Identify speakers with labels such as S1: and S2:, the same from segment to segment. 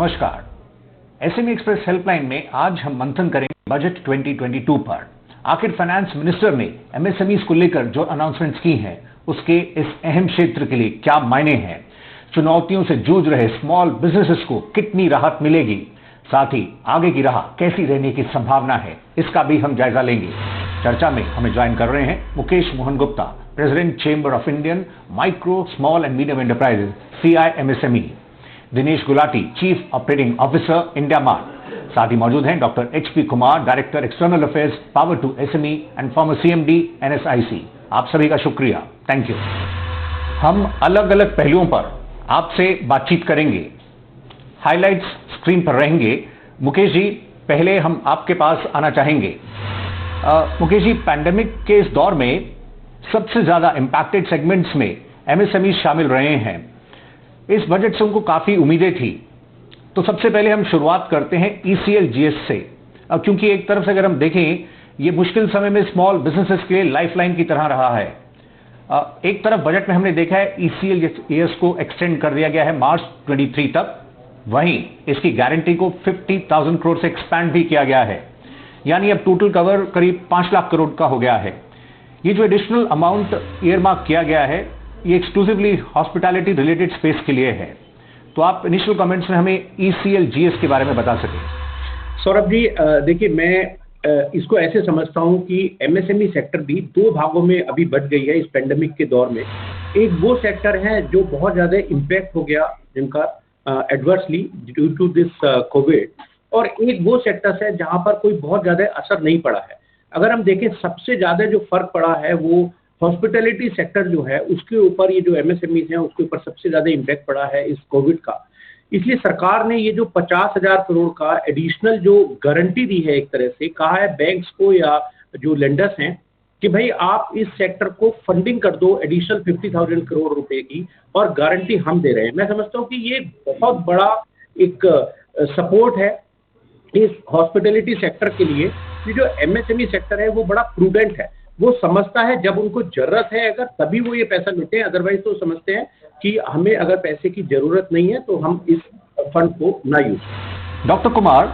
S1: नमस्कार। SME express helpline में आज हम मंथन करेंगे बजट 2022 पर। आखिर फाइनेंस मिनिस्टर ने एमएसएमईज को लेकर जो अनाउंसमेंट्स की हैं, उसके इस अहम क्षेत्र के लिए क्या मायने हैं, चुनौतियों से जूझ रहे स्मॉल बिजनेसेस को कितनी राहत मिलेगी, साथ ही आगे की राह कैसी रहने की संभावना है, इसका भी हम जायजा लेंगे। चर्चा में हमें ज्वाइन कर रहे हैं Mukesh Mohan Gupta, president chamber of Indian micro small and medium enterprises CIMSME, Dinesh Gulati, chief operating officer India Mart, साथ ही मौजूद हैं doctor HP Kumar, director external affairs power to SME and former CMD NSIC। आप सभी का शुक्रिया, थैंक यू। हम अलग अलग पहलुओं पर आपसे बातचीत करेंगे। हाइलाइट्स स्क्रीन पर रहेंगे। मुकेश जी, पहले हम आपके पास आना चाहेंगे। मुकेश जी, पैंडेमिक के इस दौर में सबसे ज्यादा इंपैक्टेड सेगमेंट्स में MSME शामिल रहे हैं। इस बजट से उनको काफी उम्मीदें थी, तो सबसे पहले हम शुरुआत करते हैं ECLGS से, क्योंकि एक तरफ से अगर हम देखें, ये मुश्किल समय में स्मॉल बिजनेसेस के लिए लाइफलाइन की तरह रहा है। एक तरफ बजट में हमने देखा है ECLGS को एक्सटेंड कर दिया गया है मार्च 23 तक, वहीं इसकी गारंटी को 50,000 करोड़ से एक्सपैंड भी किया गया है, यानी अब टोटल कवर करीब 5 लाख करोड़ का हो गया है। ये जो एडिशनल अमाउंट ईयरमार्क किया गया है, ये एक्सक्लूसिवली हॉस्पिटैलिटी रिलेटेड स्पेस के लिए है। तो आप इनिशियल कमेंट्स में हमें ECLGS के बारे में बता सकें।
S2: सौरभ जी, देखिए, मैं इसको ऐसे समझता हूं कि MSME सेक्टर भी दो भागों में अभी बट गई है इस पेंडेमिक के दौर में। एक वो सेक्टर है जो बहुत ज्यादा इम्पैक्ट हो गया जिनका adversely due to this covid, और एक वो सेक्टर्स है जहां पर कोई बहुत ज्यादा असर नहीं पड़ा है। अगर हम देखें, सबसे ज्यादा जो फर्क पड़ा है वो हॉस्पिटैलिटी सेक्टर जो है उसके ऊपर, ये जो MSMEs हैं उसके ऊपर सबसे ज्यादा इम्पैक्ट पड़ा है इस कोविड का। इसलिए सरकार ने ये जो 50,000 करोड़ का एडिशनल जो गारंटी दी है, एक तरह से कहा है बैंक्स को या जो लेंडर्स हैं कि भाई आप इस सेक्टर को फंडिंग कर दो एडिशनल 50,000 करोड़ रुपए की, और गारंटी हम दे रहे हैं। मैं समझता हूँ कि ये बहुत बड़ा एक सपोर्ट है इस हॉस्पिटैलिटी सेक्टर के लिए। ये जो MSME सेक्टर है वो बड़ा प्रूडेंट है, वो समझता है जब उनको जरूरत है अगर तभी वो ये पैसा लेते हैं, अदरवाइज तो समझते हैं कि हमें अगर पैसे की जरूरत नहीं है तो हम इस फंड को ना यूज।
S1: डॉक्टर कुमार,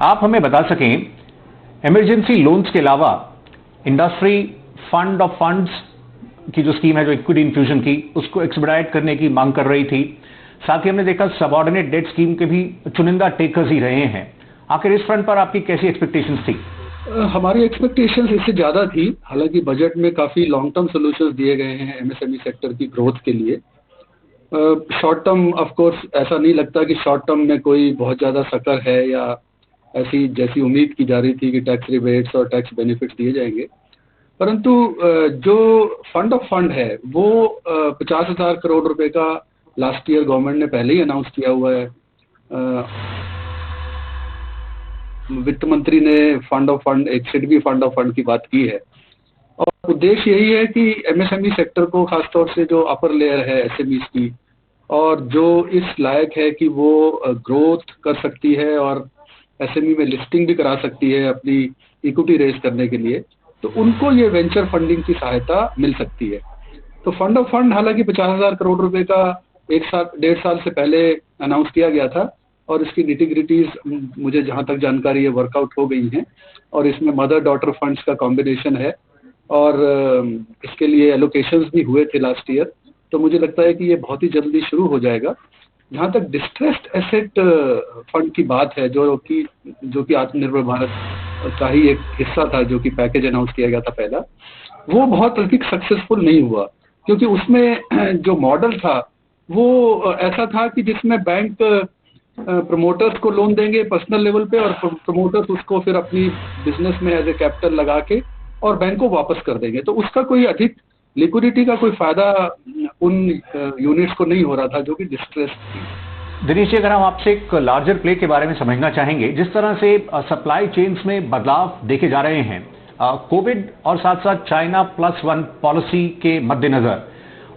S1: आप हमें बता सकें, इमरजेंसी लोन्स के अलावा इंडस्ट्री फंड ऑफ फंड्स की जो स्कीम है, जो इक्विटी इन्फ्यूजन की, उसको एक्सपेडाइट करने की मांग कर रही थी। साथ ही हमने देखा सबऑर्डिनेट डेट स्कीम के भी चुनिंदा टेकर्स ही रहे हैं। आखिर इस फ्रंट पर आपकी कैसी एक्सपेक्टेशंस थी?
S3: हमारी एक्सपेक्टेशंस इससे ज़्यादा थी। हालांकि बजट में काफ़ी लॉन्ग टर्म सोल्यूशंस दिए गए हैं MSME सेक्टर की ग्रोथ के लिए। शॉर्ट टर्म ऑफ कोर्स ऐसा नहीं लगता कि शॉर्ट टर्म में कोई बहुत ज़्यादा सकर है या ऐसी जैसी उम्मीद की जा रही थी कि टैक्स रिबेट्स और टैक्स बेनिफिट्स दिए जाएंगे। परंतु जो फंड ऑफ फंड है वो 50,000 करोड़ रुपए का लास्ट ईयर गवर्नमेंट ने पहले ही अनाउंस किया हुआ है। वित्त मंत्री ने फंड ऑफ फंड, एक सिडबी फंड ऑफ फंड की बात की है, और उद्देश्य यही है कि MSME सेक्टर को, खासतौर से जो अपर लेयर है SMEs की, और जो इस लायक है कि वो ग्रोथ कर सकती है और SME में लिस्टिंग भी करा सकती है अपनी इक्विटी रेज करने के लिए, तो उनको ये वेंचर फंडिंग की सहायता मिल सकती है। तो फंड ऑफ फंड हालांकि 50,000 करोड़ रुपए का 1-1.5 साल से पहले अनाउंस किया गया था, और इसकी निटी-ग्रिटीज मुझे जहां तक जानकारी है वर्कआउट हो गई हैं, और इसमें मदर डॉटर फंड्स का कॉम्बिनेशन है, और इसके लिए एलोकेशंस भी हुए थे लास्ट ईयर। तो मुझे लगता है कि ये बहुत ही जल्दी शुरू हो जाएगा। जहां तक डिस्ट्रेस्ड एसेट फंड की बात है, जो कि आत्मनिर्भर भारत का ही एक हिस्सा था, जो कि पैकेज अनाउंस किया गया था पहला, वो बहुत अधिक सक्सेसफुल नहीं हुआ, क्योंकि उसमें जो मॉडल था वो ऐसा था कि जिसमें बैंक प्रमोटर्स को लोन देंगे पर्सनल लेवल पे, और प्रमोटर्स उसको फिर अपनी बिजनेस में एज ए कैपिटल लगा के और बैंक को वापस कर देंगे। तो उसका कोई अधिक लिक्विडिटी का कोई फायदा उन यूनिट्स को नहीं हो रहा था जो कि डिस्ट्रेस थी।
S1: दिनेश जी, अगर हम आपसे एक लार्जर प्ले के बारे में समझना चाहेंगे, जिस तरह से सप्लाई चेन्स में बदलाव देखे जा रहे हैं कोविड और साथ साथ China Plus One पॉलिसी के मद्देनजर,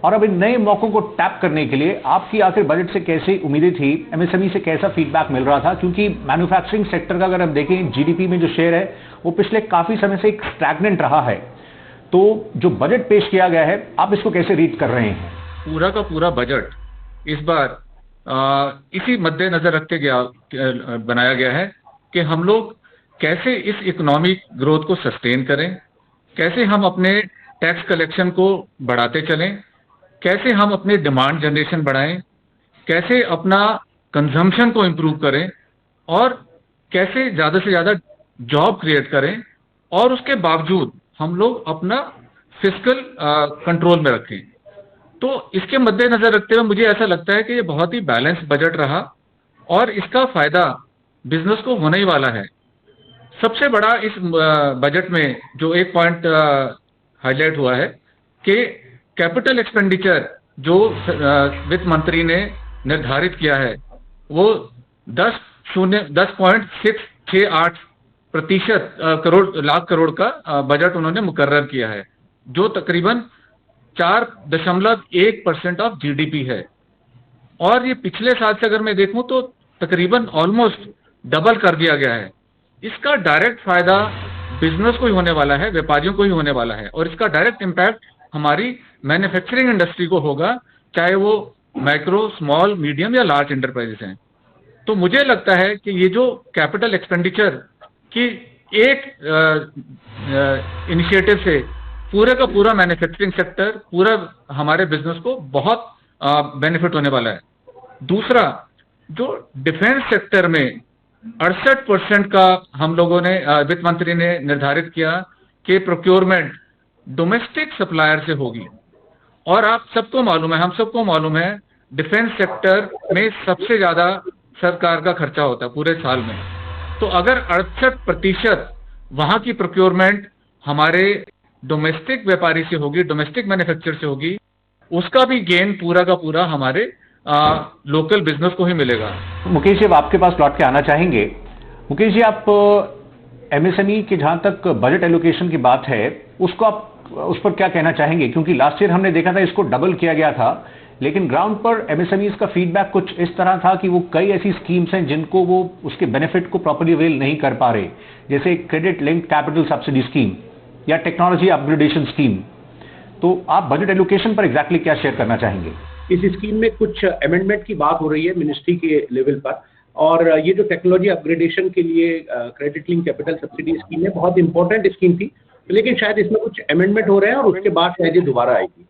S1: और अब इन नए मौकों को टैप करने के लिए आपकी आखिर बजट से कैसी उम्मीदें थी, MSME से कैसा फीडबैक मिल रहा था? क्योंकि मैन्युफैक्चरिंग सेक्टर का अगर हम देखें, GDP में जो शेयर है वो पिछले काफी समय से एक स्टैग्नेंट रहा है। तो जो बजट पेश किया गया है, आप इसको कैसे रीड कर रहे हैं?
S4: पूरा का पूरा बजट इस बार इसी मद्देनजर रखते बनाया गया है कि हम लोग कैसे इस इकोनॉमिक ग्रोथ को सस्टेन करें, कैसे हम अपने टैक्स कलेक्शन को बढ़ाते चलें, कैसे हम अपने डिमांड जनरेशन बढ़ाएं, कैसे अपना कंजम्पशन को इम्प्रूव करें और कैसे ज़्यादा से ज़्यादा जॉब क्रिएट करें और उसके बावजूद हम लोग अपना फिस्कल कंट्रोल में रखें। तो इसके मद्देनजर रखते हुए मुझे ऐसा लगता है कि ये बहुत ही बैलेंस बजट रहा और इसका फायदा बिजनेस को होने ही वाला है। सबसे बड़ा इस बजट में जो एक पॉइंट हाईलाइट हुआ है कि कैपिटल एक्सपेंडिचर जो वित्त मंत्री ने निर्धारित किया है वो 10.668% लाख करोड़ का बजट उन्होंने मुकर्रर किया है, जो तकरीबन 4.1% ऑफ जीडीपी है। और ये पिछले साल से अगर मैं देखूं तो तकरीबन ऑलमोस्ट डबल कर दिया गया है। इसका डायरेक्ट फायदा बिजनेस को ही होने वाला है, व्यापारियों को ही होने वाला है और इसका डायरेक्ट इम्पैक्ट हमारी मैन्युफैक्चरिंग इंडस्ट्री को होगा, चाहे वो माइक्रो, स्मॉल, मीडियम या लार्ज एंटरप्राइजेस हैं। तो मुझे लगता है कि ये जो कैपिटल एक्सपेंडिचर की एक इनिशिएटिव से पूरे का पूरा मैन्युफैक्चरिंग सेक्टर, पूरा हमारे बिजनेस को बहुत बेनिफिट होने वाला है। दूसरा, जो डिफेंस सेक्टर में 68% का हम लोगों ने वित्त मंत्री ने निर्धारित किया कि प्रोक्योरमेंट डोमेस्टिक सप्लायर से होगी और आप सबको मालूम है, हम सबको मालूम है, डिफेंस सेक्टर में सबसे ज्यादा सरकार का खर्चा होता है पूरे साल में। तो अगर 68% वहां की प्रोक्योरमेंट हमारे डोमेस्टिक व्यापारी से होगी, डोमेस्टिक मैन्युफैक्चर से होगी, उसका भी गेन पूरा का पूरा हमारे लोकल बिजनेस को ही मिलेगा।
S1: मुकेश जी, अब आपके पास लौट के आना चाहेंगे। मुकेश जी, आप एमएसएमई के जहां तक बजट एलोकेशन की बात है उसको आप उस पर क्या कहना चाहेंगे? क्योंकि लास्ट ईयर हमने देखा था इसको डबल किया गया था, लेकिन ग्राउंड पर एमएसएमईज का फीडबैक कुछ इस तरह था कि वो कई ऐसी स्कीम्स हैं जिनको वो उसके बेनिफिट को प्रॉपर्ली अवेल नहीं कर पा रहे, जैसे credit linked capital subsidy scheme या टेक्नोलॉजी अपग्रेडेशन स्कीम। तो आप बजट एलोकेशन पर एग्जैक्टली क्या शेयर करना चाहेंगे?
S2: इस स्कीम में कुछ अमेंडमेंट की बात हो रही है मिनिस्ट्री के लेवल पर, और ये जो टेक्नोलॉजी अपग्रेडेशन के लिए credit link capital subsidy scheme है, बहुत इंपॉर्टेंट स्कीम थी, लेकिन शायद इसमें कुछ अमेंडमेंट हो रहे हैं और उसके बाद शायद ये दोबारा आएगी।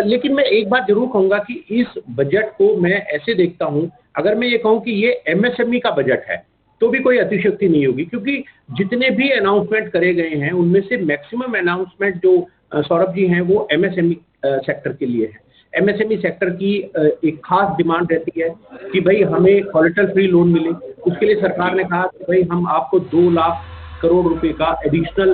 S2: लेकिन मैं एक बात जरूर कहूंगा कि इस बजट को मैं ऐसे देखता हूं, अगर मैं ये कहूं कि ये एमएसएमई का बजट है तो भी कोई अतिशयोक्ति नहीं होगी, क्योंकि जितने भी अनाउंसमेंट करे गए हैं उनमें से मैक्सिमम अनाउंसमेंट जो सौरभ जी हैं वो एमएसएमई सेक्टर के लिए है। एमएसएमई सेक्टर की एक खास डिमांड रहती है कि भाई हमें कोलेटरल फ्री लोन मिले। उसके लिए सरकार ने कहा कि भाई हम आपको 2 लाख करोड़ रुपए का एडिशनल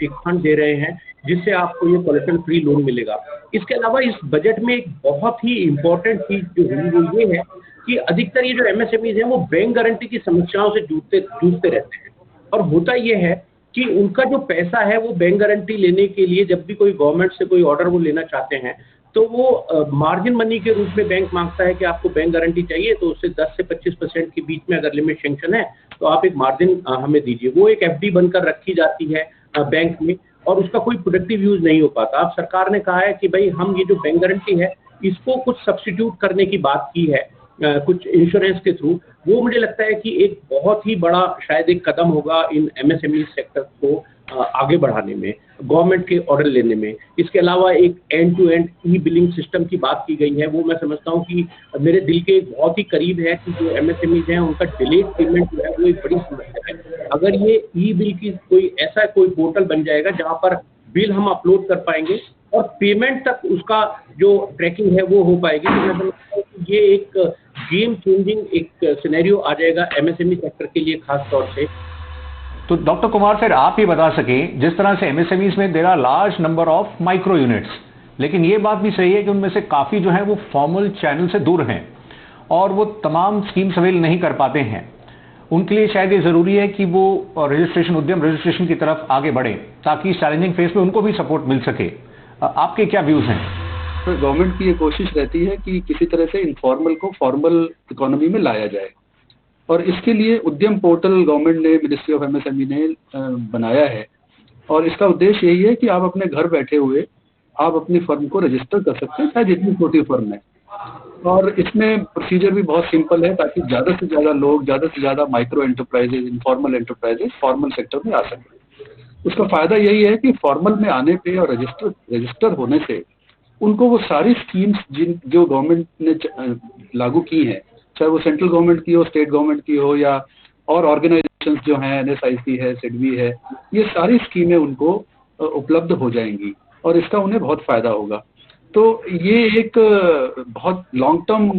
S2: एक फंड दे रहे हैं जिससे आपको ये कोलेटरल फ्री लोन मिलेगा। इसके अलावा इस बजट में एक बहुत ही इंपॉर्टेंट चीज जो हुई वो ये है कि अधिकतर ये जो एमएसएमईज हैं वो बैंक गारंटी की समस्याओं से जूझते रहते हैं, और होता ये है कि उनका जो पैसा है वो बैंक गारंटी लेने के लिए जब भी कोई गवर्नमेंट से कोई ऑर्डर वो लेना चाहते हैं तो वो मार्जिन मनी के रूप में बैंक मांगता है कि आपको बैंक गारंटी चाहिए तो उससे 10 से 25% के बीच में अगर लिमिट सैंक्शन है तो आप एक मार्जिन हमें दीजिए। वो एक एफडी बनकर रखी जाती है बैंक में और उसका कोई प्रोडक्टिव यूज नहीं हो पाता। अब सरकार ने कहा है कि भाई हम ये जो बैंक गारंटी है इसको कुछ सब्स्टिट्यूट करने की बात की है कुछ इंश्योरेंस के थ्रू। वो मुझे लगता है कि एक बहुत ही बड़ा शायद एक कदम होगा इन एमएसएमई सेक्टर को आगे बढ़ाने में, गवर्नमेंट के ऑर्डर लेने में। इसके अलावा एक end to end e billing system की बात की गई है, वो मैं समझता हूँ कि मेरे दिल के बहुत ही करीब है कि जो एमएसएमईज हैं उनका डिलेड पेमेंट जो है वो एक बड़ी समस्या है। अगर ये ई बिल की कोई पोर्टल बन जाएगा जहाँ पर बिल हम अपलोड कर पाएंगे और पेमेंट तक उसका जो ट्रैकिंग है वो हो पाएगी, तो मैं समझता हूँ कि ये एक गेम चेंजिंग एक सिनेरियो आ जाएगा एमएसएमई सेक्टर के लिए खास तौर से।
S1: तो डॉक्टर कुमार सर, आप ही बता सकें, जिस तरह से एमएसएमईज में there are large number of micro units, लेकिन ये बात भी सही है कि उनमें से काफी जो है वो फॉर्मल चैनल से दूर हैं और वो तमाम स्कीम्स अवेल नहीं कर पाते हैं। उनके लिए शायद ये जरूरी है कि वो उद्यम रजिस्ट्रेशन की तरफ आगे बढ़े ताकि इस चैलेंजिंग फेज में उनको भी सपोर्ट मिल सके। आपके क्या व्यूज हैं?
S3: तो गवर्नमेंट की ये कोशिश रहती है कि किसी तरह से इनफॉर्मल को फॉर्मल इकोनॉमी में लाया जाए, और इसके लिए उद्यम पोर्टल गवर्नमेंट ने, मिनिस्ट्री ऑफ एमएसएमई ने बनाया है। और इसका उद्देश्य यही है कि आप अपने घर बैठे हुए आप अपनी फर्म को रजिस्टर कर सकते हैं, चाहे जितनी छोटी फर्म है। और इसमें प्रोसीजर भी बहुत सिंपल है ताकि ज़्यादा से ज़्यादा लोग, ज़्यादा से ज़्यादा micro enterprises, informal enterprises formal sector में आ सकें। उसका फ़ायदा यही है कि फॉर्मल में आने पे और रजिस्टर होने से उनको वो सारी स्कीम्स जो गवर्नमेंट ने लागू की हैं, चाहे वो सेंट्रल गवर्नमेंट की हो, स्टेट गवर्नमेंट की हो, या और ऑर्गेनाइजेशंस जो हैं, NSIC है, सिडबी है, ये सारी स्कीमें उनको उपलब्ध हो जाएंगी और इसका उन्हें बहुत फ़ायदा होगा। तो ये एक बहुत लॉन्ग टर्म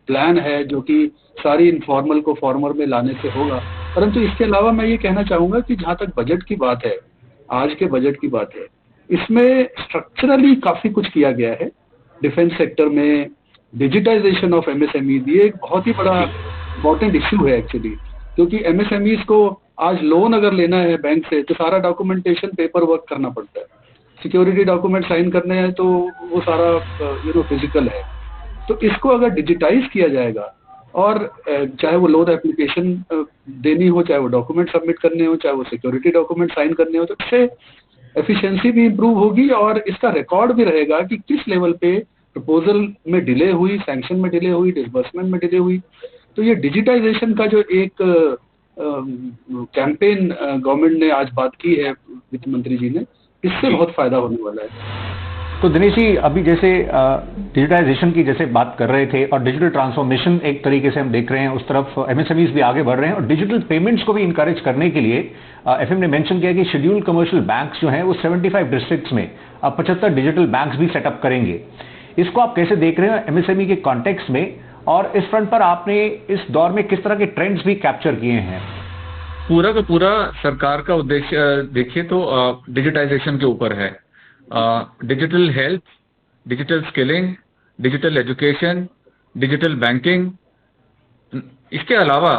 S3: प्लान है जो कि सारी इनफॉर्मल को फॉर्मल में लाने से होगा। परंतु इसके अलावा मैं ये कहना चाहूँगा कि जहाँ तक बजट की बात है, आज के बजट की बात है, इसमें स्ट्रक्चरली काफ़ी कुछ किया गया है। डिफेंस सेक्टर में डिजिटाइजेशन ऑफ MSME ये एक बहुत ही बड़ा इम्पोर्टेंट इश्यू है एक्चुअली, क्योंकि MSMEs को आज लोन अगर लेना है बैंक से तो सारा डॉक्यूमेंटेशन पेपर वर्क करना पड़ता है। सिक्योरिटी डॉक्यूमेंट साइन करने हैं तो वो सारा फिजिकल है। तो इसको अगर डिजिटाइज किया जाएगा और चाहे वो लोन एप्लीकेशन देनी हो, चाहे वो डॉक्यूमेंट सबमिट करने हो, चाहे वो सिक्योरिटी डॉक्यूमेंट साइन करने हो, तो इससे एफिशिएंसी भी इम्प्रूव होगी और इसका रिकॉर्ड भी रहेगा कि किस लेवल पे प्रपोजल में डिले हुई, सैंक्शन में डिले हुई, डिसबर्समेंट में डिले हुई। तो ये डिजिटाइजेशन का जो एक कैंपेन गवर्नमेंट ने आज बात की है, वित्त मंत्री जी ने, इससे बहुत फायदा होने वाला है।
S1: तो दिनेश जी, अभी जैसे डिजिटाइजेशन की जैसे बात कर रहे थे और डिजिटल ट्रांसफॉर्मेशन एक तरीके से हम देख रहे हैं, उस तरफ MSMEs भी आगे बढ़ रहे हैं और डिजिटल पेमेंट्स को भी इंकरेज करने के लिए FM ने मेंशन किया कि शेड्यूल्ड कमर्शियल बैंक्स जो हैं वो 75 डिस्ट्रिक्ट्स में 75 डिजिटल बैंक्स भी सेटअप करेंगे। इसको आप कैसे देख रहे हैं MSME के कॉन्टेक्स्ट में, और इस फ्रंट पर आपने इस दौर में किस तरह के ट्रेंड्स भी कैप्चर किए हैं?
S4: पूरा का पूरा सरकार का उद्देश्य देखिए तो डिजिटाइजेशन के ऊपर है। Digital health, digital skilling, digital education, digital banking. इसके अलावा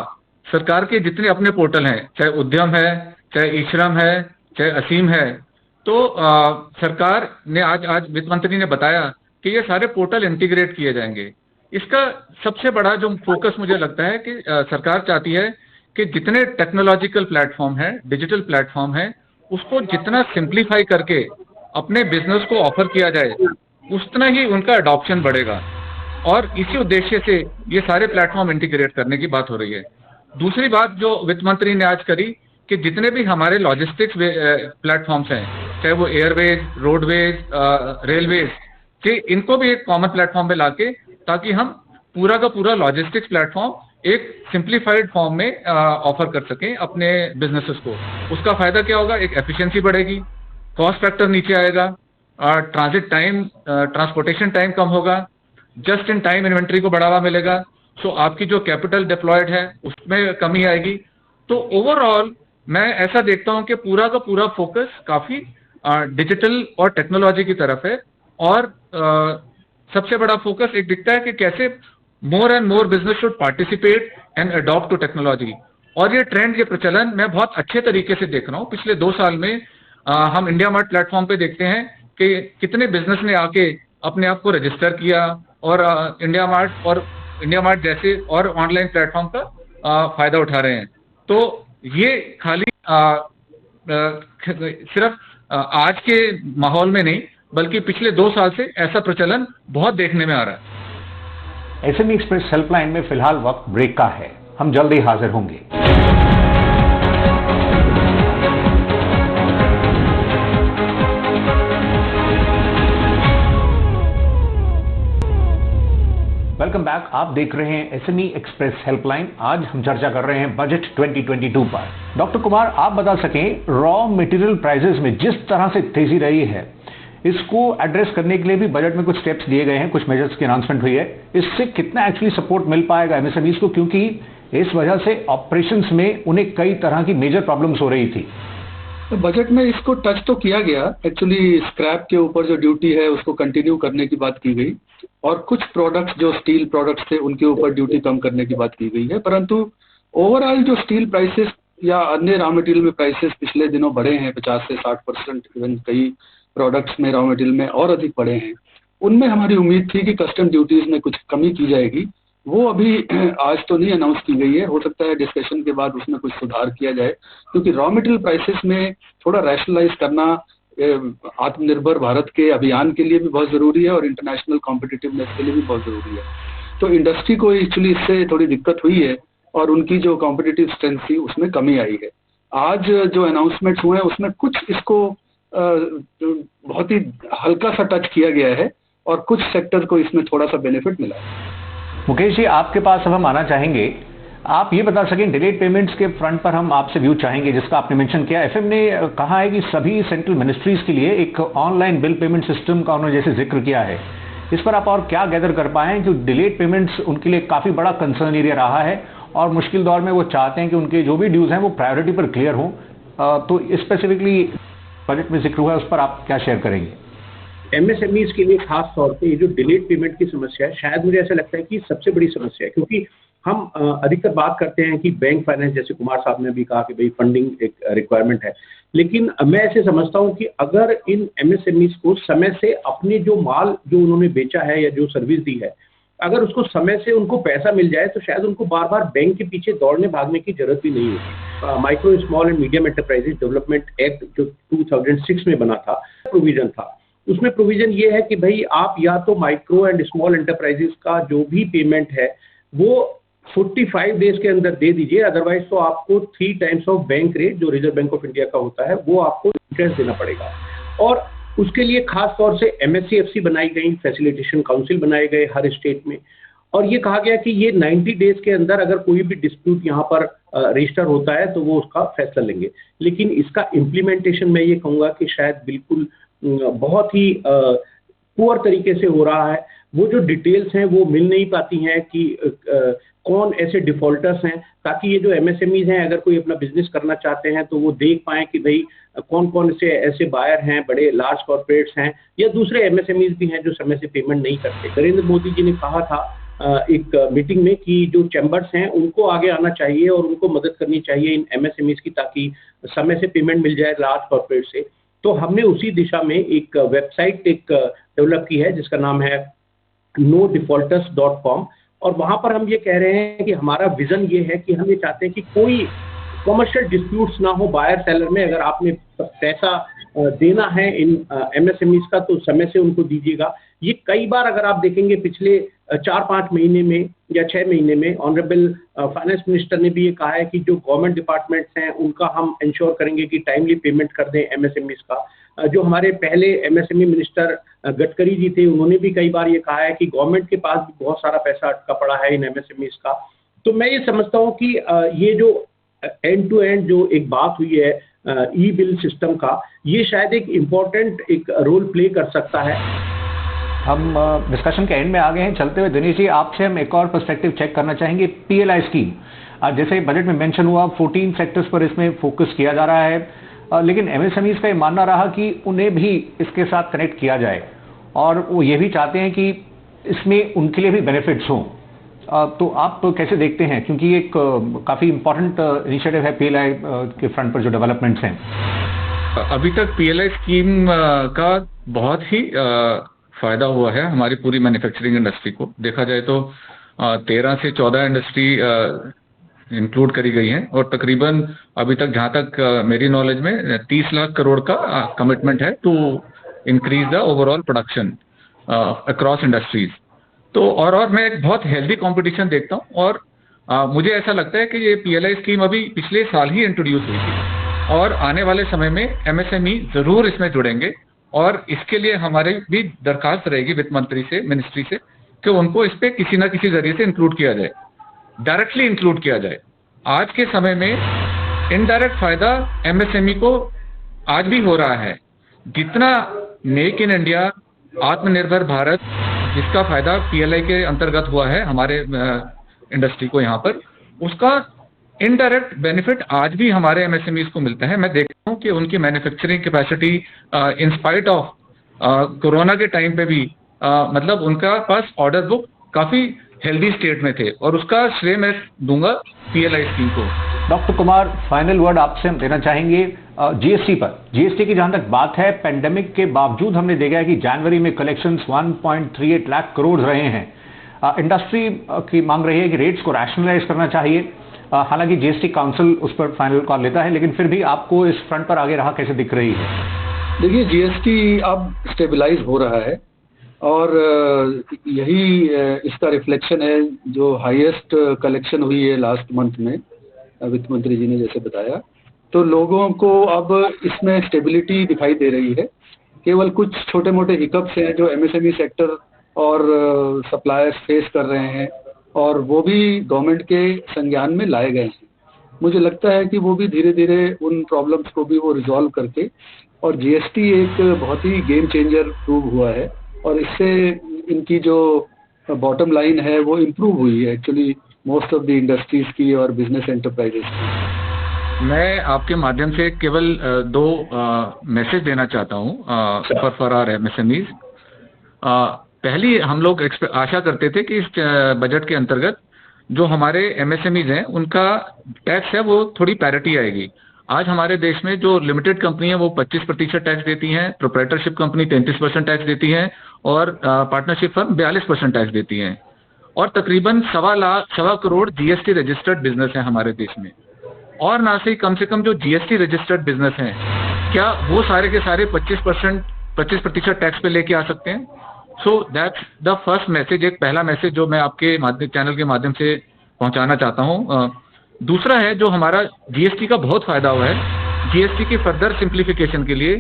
S4: सरकार के जितने अपने पोर्टल हैं, चाहे उद्यम है, चाहे ई-श्रम है, चाहे असीम है, तो सरकार ने आज वित्त मंत्री ने बताया कि ये सारे पोर्टल इंटीग्रेट किए जाएंगे। इसका सबसे बड़ा जो फोकस मुझे लगता है कि सरकार चाहती है कि जितने टेक्नोलॉजिकल प्लेटफॉर्म है, डिजिटल प्लेटफॉर्म है, उसको जितना सिंप्लीफाई करके अपने बिजनेस को ऑफर किया जाए, उतना ही उनका अडॉप्शन बढ़ेगा। और इसी उद्देश्य से ये सारे प्लेटफॉर्म इंटीग्रेट करने की बात हो रही है। दूसरी बात जो वित्त मंत्री ने आज करी कि जितने भी हमारे लॉजिस्टिक्स प्लेटफॉर्म्स हैं, चाहे वो एयरवेज, रोडवेज, रेलवेज, कि इनको भी एक कॉमन प्लेटफॉर्म पे लाके, ताकि हम पूरा का पूरा लॉजिस्टिक्स प्लेटफॉर्म एक सिंप्लीफाइड फॉर्म में ऑफर कर सकें अपने बिजनेसेस को। उसका फायदा क्या होगा? एक एफिशिएंसी बढ़ेगी, कॉस्ट फैक्टर नीचे आएगा, ट्रांजिट टाइम, ट्रांसपोर्टेशन टाइम कम होगा, जस्ट इन टाइम इन्वेंट्री को बढ़ावा मिलेगा। सो आपकी जो कैपिटल डिप्लॉयड है उसमें कमी आएगी। तो ओवरऑल मैं ऐसा देखता हूं कि पूरा का पूरा फोकस काफी डिजिटल और टेक्नोलॉजी की तरफ है। और सबसे बड़ा फोकस एक दिखता है कि कैसे more and more business should participate and adopt to technology. और ये ट्रेंड, ये प्रचलन मैं बहुत अच्छे तरीके से देख रहा हूँ। पिछले 2 साल में हम इंडिया मार्ट प्लेटफॉर्म पे देखते हैं कि कितने बिजनेस ने आके अपने आप को रजिस्टर किया और इंडिया मार्ट जैसे और ऑनलाइन प्लेटफॉर्म का फायदा उठा रहे हैं। तो ये खाली सिर्फ आज के माहौल में नहीं, बल्कि पिछले 2 साल से ऐसा प्रचलन बहुत देखने में आ रहा है।
S1: SME एक्सप्रेस हेल्पलाइन में फिलहाल वक्त ब्रेक का है, हम जल्द ही हाजिर होंगे। Welcome back. आप देख रहे हैं SME एक्सप्रेस हेल्पलाइन। आज हम चर्चा कर रहे हैं बजट 2022 पर। डॉक्टर कुमार, आप बता सकें, रॉ मटेरियल प्राइसेस में जिस तरह से तेजी रही है, इसको एड्रेस करने के लिए भी बजट में कुछ स्टेप्स लिए गए हैं, कुछ मेजर्स की अनाउंसमेंट हुई है। इससे कितना एक्चुअली सपोर्ट मिल पाएगा MSMEs को, क्योंकि इस वजह से ऑपरेशंस में उन्हें कई तरह की मेजर प्रॉब्लम्स हो रही थी।
S3: तो बजट में इसको टच तो किया गया। एक्चुअली स्क्रैप के ऊपर जो ड्यूटी है उसको कंटिन्यू करने की बात की गई, और कुछ प्रोडक्ट्स जो स्टील प्रोडक्ट्स थे उनके ऊपर ड्यूटी कम करने की बात की गई है। परंतु ओवरऑल जो स्टील प्राइसेस या अन्य रॉ मटेरियल में प्राइसेस पिछले दिनों बढ़े हैं 50 से 60%, इवन कई प्रोडक्ट्स में रॉ मटेरियल में और अधिक बढ़े हैं। उनमें हमारी उम्मीद थी कि कस्टम ड्यूटीज में कुछ कमी की जाएगी। वो अभी आज तो नहीं अनाउंस की गई है, हो सकता है डिस्कशन के बाद उसमें कुछ सुधार किया जाए, क्योंकि रॉ मटेरियल प्राइसेस में थोड़ा रैशनलाइज करना आत्मनिर्भर भारत के अभियान के लिए भी बहुत ज़रूरी है और इंटरनेशनल कॉम्पिटिटिवनेस के लिए भी बहुत ज़रूरी है। तो इंडस्ट्री को एक्चुअली इससे थोड़ी दिक्कत हुई है और उनकी जो कॉम्पिटिटिव स्ट्रेंथ थी उसमें कमी आई है। आज जो अनाउंसमेंट्स हुए हैं उसमें कुछ इसको बहुत ही हल्का सा टच किया गया है और कुछ सेक्टर को इसमें थोड़ा सा बेनिफिट मिला है।
S1: मुकेश जी, आपके पास अब हम आना चाहेंगे। आप ये बता सकें, डिलेड पेमेंट्स के फ्रंट पर हम आपसे व्यू चाहेंगे, जिसका आपने मेंशन किया। एफएम ने कहा है कि सभी सेंट्रल मिनिस्ट्रीज के लिए एक ऑनलाइन बिल पेमेंट सिस्टम का उन्होंने जैसे जिक्र किया है। इस पर आप और क्या गैदर कर पाए कि डिलेड पेमेंट्स उनके लिए काफ़ी बड़ा कंसर्न एरिया रहा है और मुश्किल दौर में वो चाहते हैं कि उनके जो भी ड्यूज हैं वो प्रायोरिटी पर क्लियर हों। तो स्पेसिफिकली बजट में जिक्र हुआ है, उस पर आप क्या शेयर करेंगे?
S2: एमएसएमईज के लिए खास तौर पे ये जो डिलेड पेमेंट की समस्या है, शायद मुझे ऐसा लगता है कि सबसे बड़ी समस्या है, क्योंकि हम अधिकतर बात करते हैं कि बैंक फाइनेंस, जैसे कुमार साहब ने भी कहा कि भाई फंडिंग एक रिक्वायरमेंट है, लेकिन मैं ऐसे समझता हूं कि अगर इन एमएसएमईज को समय से अपने जो माल जो उन्होंने बेचा है या जो सर्विस दी है, अगर उसको समय से उनको पैसा मिल जाए तो शायद उनको बार बार बैंक के पीछे दौड़ने भागने की जरूरत भी नहीं होती। Micro small and medium enterprises development act जो 2006 में बना था, प्रोविजन था, उसमें प्रोविजन ये है कि भाई आप या तो माइक्रो एंड स्मॉल एंटरप्राइजेज का जो भी पेमेंट है वो 45 डेज के अंदर दे दीजिए, अदरवाइज तो आपको 3 टाइम्स ऑफ बैंक रेट जो रिजर्व बैंक ऑफ इंडिया का होता है वो आपको इंटरेस्ट देना पड़ेगा। और उसके लिए खास तौर से एमएससीएफसी बनाई गई, फैसिलिटेशन काउंसिल बनाए गए हर स्टेट में, और ये कहा गया कि ये 90 डेज के अंदर अगर कोई भी डिस्प्यूट यहाँ पर रजिस्टर होता है तो वो उसका फैसला लेंगे। लेकिन इसका इम्प्लीमेंटेशन मैं ये कहूँगा कि शायद बिल्कुल बहुत ही पुअर तरीके से हो रहा है। वो जो डिटेल्स हैं वो मिल नहीं पाती हैं कि कौन ऐसे डिफॉल्टर्स हैं, ताकि ये जो एमएसएमईज हैं अगर कोई अपना बिजनेस करना चाहते हैं तो वो देख पाएं कि भाई कौन कौन से ऐसे बायर हैं, बड़े लार्ज कॉर्पोरेट्स हैं या दूसरे एमएसएमईज भी हैं जो समय से पेमेंट नहीं करते। नरेंद्र मोदी जी ने कहा था एक मीटिंग में कि जो चैम्बर्स हैं उनको आगे आना चाहिए और उनको मदद करनी चाहिए इन एमएसएमईज की, ताकि समय से पेमेंट मिल जाए लार्ज कॉर्पोरेट से। तो हमने उसी दिशा में एक वेबसाइट डेवलप की है जिसका नाम है nodefaulters.com, और वहां पर हम ये कह रहे हैं कि हमारा विजन ये है कि हम ये चाहते हैं कि कोई कमर्शियल डिस्प्यूट्स ना हो बायर सेलर में। अगर आपने पैसा देना है इन एमएसएमईज का तो समय से उनको दीजिएगा। ये कई बार अगर आप देखेंगे पिछले 4-5 महीने में या 6 महीने में ऑनरेबल फाइनेंस मिनिस्टर ने भी ये कहा है कि जो गवर्नमेंट डिपार्टमेंट्स हैं उनका हम इंश्योर करेंगे कि टाइमली पेमेंट कर दें एमएसएमईज का। जो हमारे पहले एमएसएमई मिनिस्टर गडकरी जी थे, उन्होंने भी कई बार ये कहा है कि गवर्नमेंट के पास भी बहुत सारा पैसा अटका पड़ा है इन एमएसएमईज का। तो मैं ये समझता हूँ कि ये जो एंड टू एंड जो एक बात हुई है ई बिल सिस्टम का, ये शायद एक इम्पोर्टेंट एक रोल प्ले कर सकता है।
S1: हम डिस्कशन के एंड में आ गए हैं। चलते हुए दिनेश जी, आपसे हम एक और पर्सपेक्टिव चेक करना चाहेंगे। पीएलआई स्कीम, जैसे बजट में मेंशन हुआ 14 सेक्टर्स पर इसमें फोकस किया जा रहा है, लेकिन एमएसएमईज का ये मानना रहा कि उन्हें भी इसके साथ कनेक्ट किया जाए और वो ये भी चाहते हैं कि इसमें उनके लिए भी बेनिफिट्स हों। तो आप कैसे देखते हैं, क्योंकि एक काफ़ी इंपॉर्टेंट इनिशिएटिव है पीएलआई के फ्रंट पर जो डेवलपमेंट्स हैं?
S4: अभी तक पीएलआई स्कीम का बहुत ही फायदा हुआ है हमारी पूरी मैन्युफैक्चरिंग इंडस्ट्री को। देखा जाए तो 13 से 14 इंडस्ट्री इंक्लूड करी गई हैं और तकरीबन अभी तक जहां तक मेरी नॉलेज में 30 लाख करोड़ का कमिटमेंट है to increase the overall production across industries. तो और मैं एक बहुत हेल्दी कंपटीशन देखता हूं और मुझे ऐसा लगता है कि ये पीएलआई स्कीम अभी पिछले साल ही इंट्रोड्यूस हुई थी और आने वाले समय में एमएसएमई जरूर इसमें जुड़ेंगे और इसके लिए हमारी भी दरखास्त रहेगी वित्त मंत्री से, मिनिस्ट्री से, कि उनको इस पे किसी ना किसी जरिए से इंक्लूड किया जाए, डायरेक्टली इंक्लूड किया जाए। आज के समय में इनडायरेक्ट फायदा एमएसएमई को आज भी हो रहा है। जितना मेक इन इंडिया, आत्मनिर्भर भारत, जिसका फायदा पीएलआई के अंतर्गत हुआ है हमारे इंडस्ट्री को यहाँ पर, उसका इनडायरेक्ट बेनिफिट आज भी हमारे एमएसएमईज को मिलता है। मैं देखता हूँ कि उनकी manufacturing capacity in spite of corona के टाइम पे भी मतलब उनका पास ऑर्डर बुक काफी हेल्दी स्टेट में थे और उसका श्रेय मैं दूंगा पीएलआई स्कीम को।
S1: डॉक्टर कुमार, फाइनल वर्ड आपसे हम देना चाहेंगे जीएसटी पर। जीएसटी की जहां तक बात है, पेंडेमिक के बावजूद हमने देखा है कि जनवरी में कलेक्शंस 1.38 लाख करोड़ रहे हैं। इंडस्ट्री की मांग रही है कि रेट्स को रैशनलाइज करना चाहिए। हालांकि जीएसटी काउंसिल उस पर फाइनल कॉल लेता है, लेकिन फिर भी आपको इस फ्रंट पर आगे राह कैसे दिख रही है?
S3: देखिए, जीएसटी अब स्टेबलाइज हो रहा है और यही इसका रिफ्लेक्शन है जो हाईएस्ट कलेक्शन हुई है लास्ट मंथ में, वित्त मंत्री जी ने जैसे बताया। तो लोगों को अब इसमें स्टेबिलिटी दिखाई दे रही है। केवल कुछ छोटे मोटे हिकअप्स हैं जो एमएसएमई सेक्टर और सप्लायर्स फेस कर रहे हैं, और वो भी गवर्नमेंट के संज्ञान में लाए गए हैं। मुझे लगता है कि वो भी धीरे धीरे उन प्रॉब्लम्स को भी वो रिजॉल्व करके, और जीएसटी एक बहुत ही गेम चेंजर प्रूव हुआ है और इससे इनकी जो बॉटम लाइन है वो इम्प्रूव हुई है actually most of the industries की और बिजनेस एंटरप्राइजेस की।
S4: मैं आपके माध्यम से केवल दो मैसेज देना चाहता हूँ फॉर आवर एमएसएमईज। पहली, हम लोग आशा करते थे कि इस बजट के अंतर्गत जो हमारे एमएसएमईज हैं उनका टैक्स है वो थोड़ी पैरिटी आएगी। आज हमारे देश में जो लिमिटेड कंपनी है वो 25% टैक्स देती हैं, प्रोप्राइटरशिप कंपनी 33% टैक्स देती हैं और पार्टनरशिप फर्म 42% टैक्स देती हैं, और तकरीबन 1.25 करोड़ जीएसटी रजिस्टर्ड बिजनेस है हमारे देश में। और ना से कम जो जीएसटी रजिस्टर्ड बिजनेस हैं, क्या वो सारे के सारे 25% टैक्स पे लेके आ सकते हैं? So that's the first message, एक पहला मैसेज जो मैं आपके चैनल के माध्यम से पहुंचाना चाहता हूं। दूसरा है, जो हमारा जीएसटी का बहुत फायदा हुआ है, जीएसटी की फर्दर सिंप्लीफिकेशन के लिए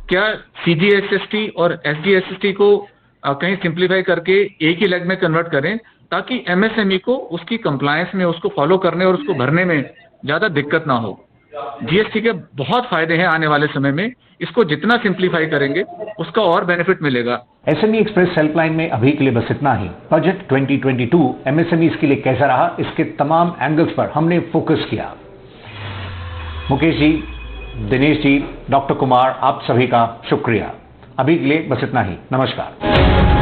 S4: क्या सीजीएसएसटी और एसजीएसटी को कहीं सिंप्लीफाई करके एक ही लेग में कन्वर्ट करें, ताकि एमएसएमई को उसकी कंप्लायंस में, उसको फॉलो करने और उसको भरने में ज़्यादा दिक्कत ना हो। जीएसटी के बहुत फायदे हैं आने वाले समय में, इसको जितना सिंप्लीफाई करेंगे उसका और बेनिफिट मिलेगा।
S1: एसएमई एक्सप्रेस हेल्पलाइन में अभी के लिए बस इतना ही। बजट 2022 एमएसएमई के लिए कैसा रहा, इसके तमाम एंगल्स पर हमने फोकस किया। मुकेश जी, दिनेश जी, डॉक्टर कुमार, आप सभी का शुक्रिया। अभी के लिए बस इतना ही। नमस्कार।